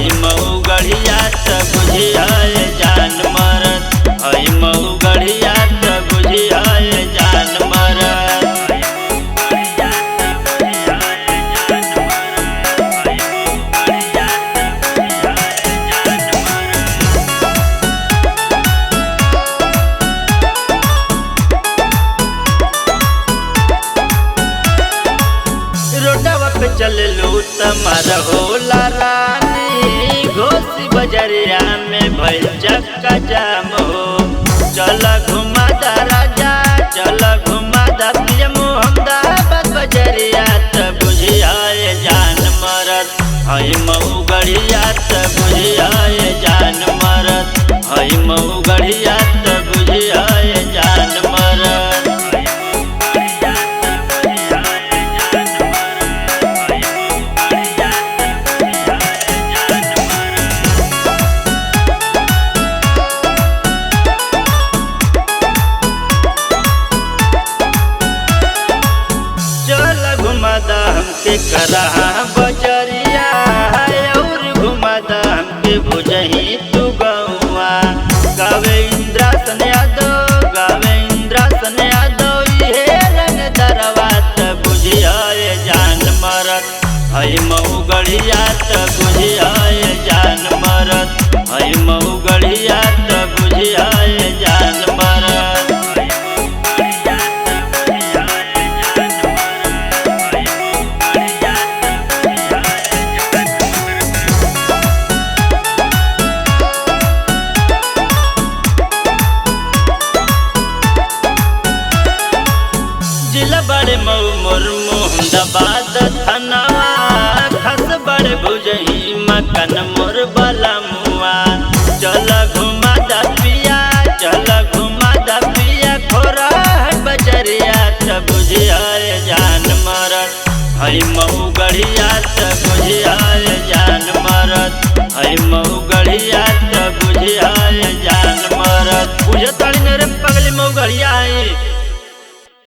हई मऊ गढ़िया त बुझिया जान मरत, हई मऊ गढ़िया त बुझिया जान मरत। रोडवा पे चललू तमर होला रानी, घोसी बजरिया में भइल चक्का जाम हो। चल घुमा दा राजा, चल घुमा दा प्रिय मोहम्मदाबाद बजरिया त बुझिया जान मरत, हई मऊ गढ़िया त बुझिया जान मरत, हई मऊ गढ़िया त बुझिया जान मरत। घुमादा हमके करहा बजरिया और घुमादा हमके भुजही तू गौआ। गावे इंद्रासन यादव, गावे इंद्रासन यादव, ये रंग दरवा त बुझिया जान मरत, हई मऊ गढ़िया त बुझिया जान मरत, हई मऊ गढ़िया त बुझिया जान मरत। बड़े मऊ मोर मोहम्मदाबाद थनवा, खस बड़े भुजही मकन मोर बला मुआ। चल घुमा दा पिया, चल घुमा दा पिया, खोरा बजरिया त बुझिया जान मरत, हई मऊ गढ़िया त बुझिया जान मरत, हई मऊ गढ़िया त बुझिया जान मरत। बुझताड़ी रे पगली मऊ गढ़िया है।